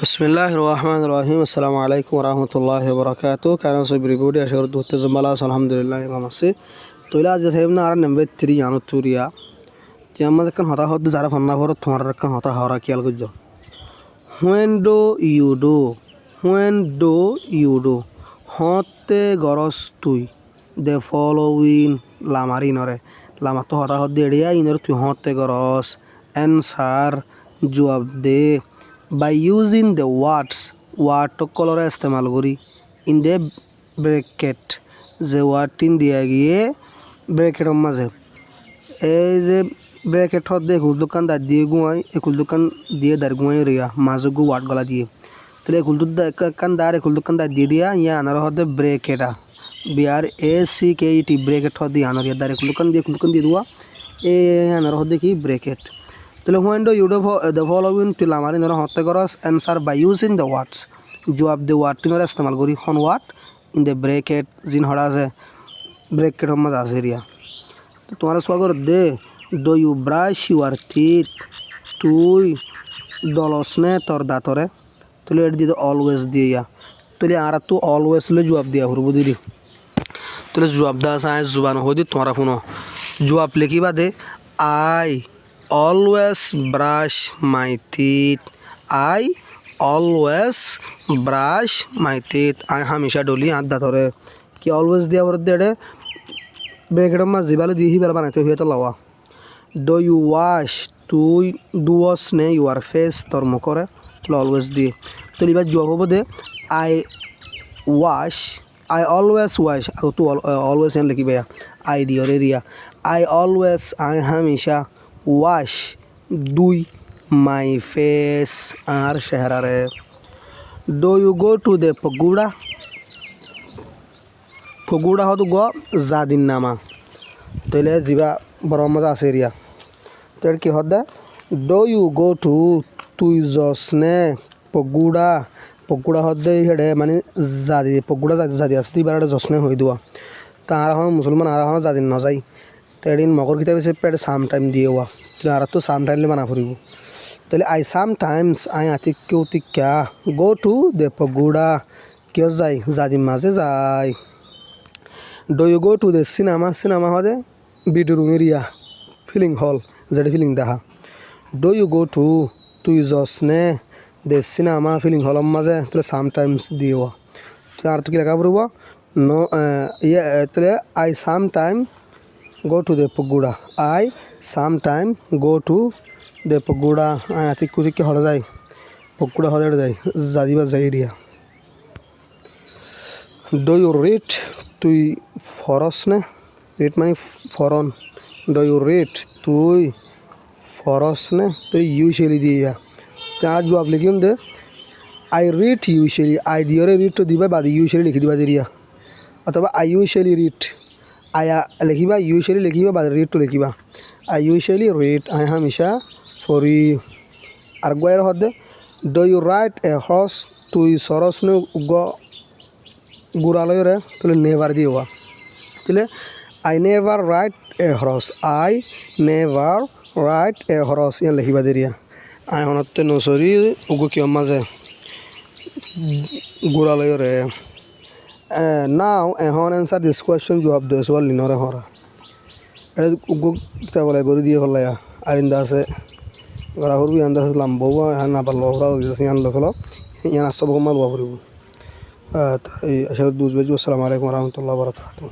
বিসমিল্লাহির রহমানির রহিম। আসসালামু আলাইকুম ওয়া রাহমাতুল্লাহি ওয়া বারাকাতুহু। কানা সবিরিবুডি আশার দুতে জমালা আলহামদুলিল্লাহ মামাসি তোইলা আজ সাহেবনা আর নাম্বার 3 জানো তুরিয়া যে আমাদের কান হতা হদ যারা ফান্না ভর তোমার কান হতা হরা কিয়াল গজ্জ when do you do হতে গরস তুই দে ফলোইং লামারি নরে লামা তো হতা হদ এড়িয়া ইনর তুই হতে গরস অ্যানসার জবাব দে by using the words word কলরে ইস্তেমাল করি in the bracket যে ওয়ার্ডটিন দিয়া গিয়ে ব্র্যাকেটের মাঝে এই যে ব্র্যাকেট হদ একুল দোকান দাঁড় দিয়ে গুয়াই একুল দোকান দিয়ে দাঁড় গুয়াই রিয়া মাঝে গু ওয়ার্ড গলা দিয়ে তাহলে একুল দোকান দাঁড় দিয়ে দিয়া ইয়া আনার হদে ব্র্যাকেটা B R A C K E T bracket হদ দিয়ে আনার ইয়া দাঁড় একুল দোকান দিয়ে দেওয়া এ আনার হদে কি ব্র্যাকেট তাহলে when do you do the following তুই লামারি নর হতে করস answer by using the words জবাব দে ওয়ার্ডটি নর ইস্তেমাল করি হন ওয়ার্ড ইন দ্য ব্র্যাকেট জিন হড়া আছে ব্র্যাকেট মধ্যে আছে রিয়া তো তোমার সওয়াল করে দে do you brush your teeth তুই দলস নে তোর দাঁতরে তাহলে এর দিয়ে অলওয়েজ দিয়ে ইয়া তাহলে আর তো অলওয়েজ লে জবাব দিয়া হরব দিদি তাহলে জবাব দা আছে জুবান হই দি তোমার ফোনো জবাব লিখিবা দে I always brush my teeth I always brush my teeth I हमेशा डोली हाथ दातरे कि always दिया वर देड़े ब्रैकेट में जिबाले दी ही बार बनाते हुए तो लवा do you wash तू do wash ने your face तोर मुखरे तो always दिए तो लिबा जवाब दे I wash I always wash तो always यहाँ लिखी भैया I दियो रे रिया I always I हमेशा ওয়াশ দুই মাই ফেস আর চেহারারে do you go to the পগুড়া হতো গ জাদিন নামা তাইলে যা বড় মজা আছে রিয়া তো কি হদে ডু ইউ গো টু তুই জসনে পগুড়া হদে হেডে মানে জাদি পগুড়া জাদি আসতে এবারে জসনে হয়ে দেওয়া তা আর এখন মুসলমান আর এখন জাদিন নযায় তেদিন মগর কিতাব এসে পেট সাম টাইম দিয়ে হওয়া আর তো সাম টাইমলে বানা ফুরিব তাহলে আই সামটাইমস আই আতিক কেউ টিকা গো টু দে পগুড়া কেউ যাই জাদি মাঝে যাই do you go to the cinema হদে ভিডিও রুম এরিয়া ফিলিং হল যেটা ফিলিং দেখা ডু ইউ গো টু তুই জসনে দে সিনেমা ফিলিং হল মাঝে তাহলে সামটাইমস দিয়ে আর তো কি লেখা পড়ব নো ইয়ে তাহলে I sometime go to the pagoda I sometime go to the pagoda I atik kutik ke hora jai pagoda hora jai jadiba jairia do you read tui foros ne read mani foron do you read tui foros ne to usually dia তার জবাব লিখিম দে I read usually I দিয়রে read to দিবা বাদ usually লিখি দিবা দিরিয়া অথবা I usually read आया लिखिबा usually लिखिबा बाद रीड टू लिखिबा आई यूजुअली रीड आई हमेशा फॉरी আর গয়ের হদে do you write a horse তুই সরস নে গুড়ালয় রে তাহলে নেভার দিয়ে হওয়া তাহলে I never write a horse I never write a horse ইয়ান লিখিবা দেরিয়া আই হনতে নসরি উগো কিয় মাঝে গুড়ালয় রে now এখন answer this question জবাব দে সওয়াল লিনরে হরা এটা উগো কিতা বলে গরি দিয়ে হলায়া আরিন্দা আছে গরা হরবি আন্দা লাম্বো না পারলো ওরা ইয়ান লখলো ইয়ান আসব কমাল ওয়া হরবি এই আশা করি বুঝবে। আসসালামু আলাইকুম ওয়া রাহমাতুল্লাহি ওয়া বারাকাতুহু।